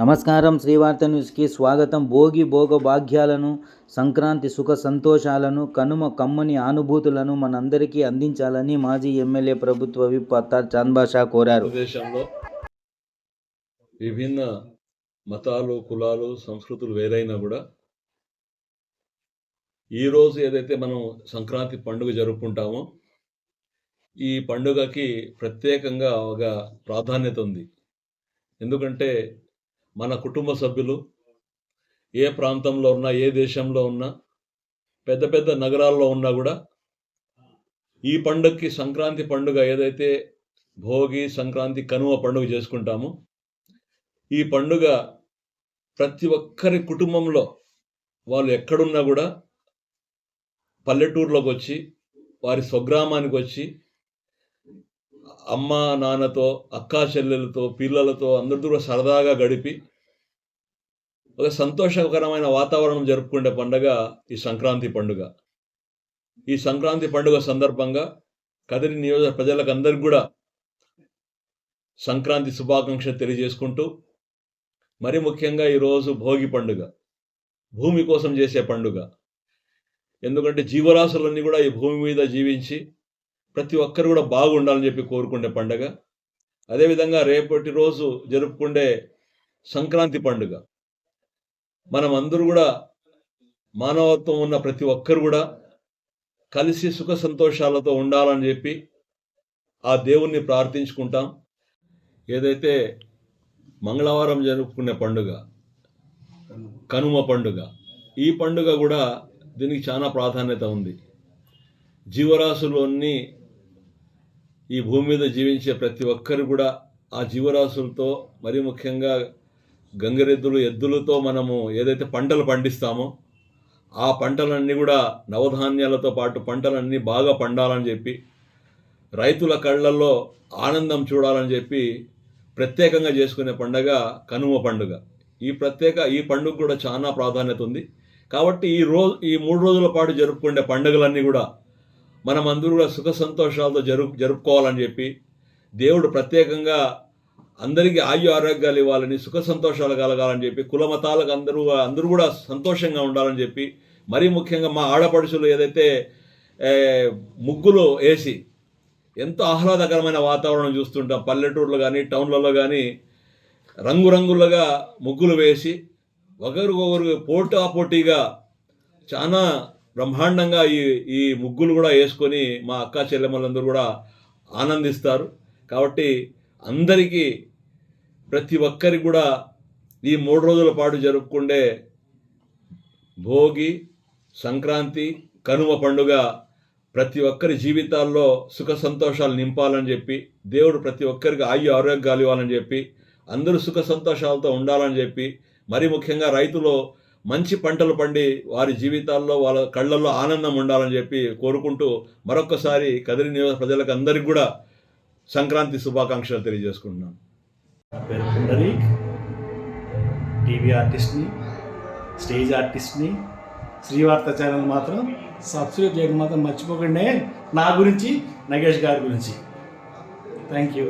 నమస్కారం. శ్రీవార్త న్యూస్కి స్వాగతం. భోగి భోగ భాగ్యాలను, సంక్రాంతి సుఖ సంతోషాలను, కనుమ కమ్మని అనుభూతులను మనందరికీ అందించాలని మాజీ ఎమ్మెల్యే ప్రభుత్వ విప్ అత్తార్ చాంద్ బాషా కోరారు. దేశంలో విభిన్న మతాలు, కులాలు, సంస్కృతులు వేరైనా కూడా ఈరోజు ఏదైతే మనం సంక్రాంతి పండుగ జరుపుకుంటామో ఈ పండుగకి ప్రత్యేకంగా ఒక ప్రాధాన్యత ఉంది. ఎందుకంటే మన కుటుంబ సభ్యులు ఏ ప్రాంతంలో ఉన్నా, ఏ దేశంలో ఉన్నా, పెద్ద పెద్ద నగరాల్లో ఉన్నా కూడా ఈ పండుగకి, సంక్రాంతి పండుగ ఏదైతే భోగి, సంక్రాంతి, కనుమ పండుగ చేసుకుంటామో ఈ పండుగ ప్రతి ఒక్కరి కుటుంబంలో వాళ్ళు ఎక్కడున్నా కూడా పల్లెటూరులోకి వచ్చి, వారి స్వగ్రామానికి వచ్చి అమ్మ నాన్నతో, అక్కా చెల్లెలతో, పిల్లలతో అందరితో కూడా సరదాగా గడిపి ఒక సంతోషకరమైన వాతావరణం జరుపుకునే పండుగ ఈ సంక్రాంతి పండుగ. ఈ సంక్రాంతి పండుగ సందర్భంగా కదిరి నియోజక ప్రజలకు అందరికి కూడా సంక్రాంతి శుభాకాంక్షలు తెలియజేసుకుంటూ, మరి ముఖ్యంగా ఈరోజు భోగి పండుగ, భూమి కోసం చేసే పండుగ. ఎందుకంటే జీవరాశులన్నీ కూడా ఈ భూమి మీద జీవించి ప్రతి ఒక్కరు కూడా బాగుండాలని చెప్పి కోరుకునే పండుగ. అదేవిధంగా రేపటి రోజు జరుపుకునే సంక్రాంతి పండుగ మనం అందరూ కూడా, మానవత్వం ఉన్న ప్రతి ఒక్కరు కూడా కలిసి సుఖ సంతోషాలతో ఉండాలని చెప్పి ఆ దేవుణ్ణి ప్రార్థించుకుంటాం. ఏదైతే మంగళవారం జరుపుకునే పండుగ కనుమ పండుగ, ఈ పండుగ కూడా దీనికి చాలా ప్రాధాన్యత ఉంది. జీవరాశులన్నీ ఈ భూమి మీద జీవించే ప్రతి ఒక్కరు కూడా ఆ జీవరాశులతో, మరి ముఖ్యంగా గంగరెద్దులు, ఎద్దులతో మనము ఏదైతే పంటలు పండిస్తామో ఆ పంటలన్నీ కూడా నవధాన్యాలతో పాటు పంటలన్నీ బాగా పండాలని చెప్పి, రైతుల కళ్ళల్లో ఆనందం చూడాలని చెప్పి ప్రత్యేకంగా చేసుకునే పండుగ కనుమ పండుగ. ఈ పండుగ కూడా చాలా ప్రాధాన్యత ఉంది. కాబట్టి ఈ 3 రోజుల పాటు జరుపుకునే పండుగలన్నీ కూడా మనం అందరూ కూడా సుఖ సంతోషాలతో జరుపుకోవాలని చెప్పి, దేవుడు ప్రత్యేకంగా అందరికీ ఆరోగ్యాలు ఇవ్వాలని, సుఖ సంతోషాలు కలగాలని చెప్పి, కుల మతాలకు అందరూ కూడా సంతోషంగా ఉండాలని చెప్పి, మరీ ముఖ్యంగా మా ఆడపడుచులు ఏదైతే ముగ్గులు వేసి ఎంతో ఆహ్లాదకరమైన వాతావరణం చూస్తుంటాం. పల్లెటూర్లో కానీ, టౌన్లలో కానీ రంగురంగులుగా ముగ్గులు వేసి ఒకరికొకరు పోటాపోటీగా చాలా బ్రహ్మాండంగా ఈ ముగ్గులు కూడా వేసుకొని మా అక్కా చెల్లెమ్మలందరూ కూడా ఆనందిస్తారు. కాబట్టి అందరికీ, ప్రతి ఒక్కరికి కూడా ఈ 3 రోజుల పాటు జరుపుకుండే భోగి, సంక్రాంతి, కనుమ పండుగ ప్రతి ఒక్కరి జీవితాల్లో సుఖ సంతోషాలు నింపాలని చెప్పి, దేవుడు ప్రతి ఒక్కరికి ఆరోగ్యాలు ఇవ్వాలని చెప్పి, అందరూ సుఖ సంతోషాలతో ఉండాలని చెప్పి, మరి ముఖ్యంగా రైతులు మంచి పంటలు పండి వారి జీవితాల్లో, వాళ్ళ కళ్ళల్లో ఆనందం ఉండాలని చెప్పి కోరుకుంటూ, మరొక్కసారి కదిరి నియోజక ప్రజలకు అందరికీ కూడా సంక్రాంతి శుభాకాంక్షలు తెలియజేసుకుంటున్నాను. నా పేరు పుండరీక్, టీవీ ఆర్టిస్ట్ని, స్టేజ్ ఆర్టిస్ట్ని. శ్రీవార్త ఛానల్ మాత్రం సబ్స్క్రైబ్ చేయడం మాత్రం మర్చిపోకండి. నా గురించి, నగేష్ గారి గురించి. Thank you.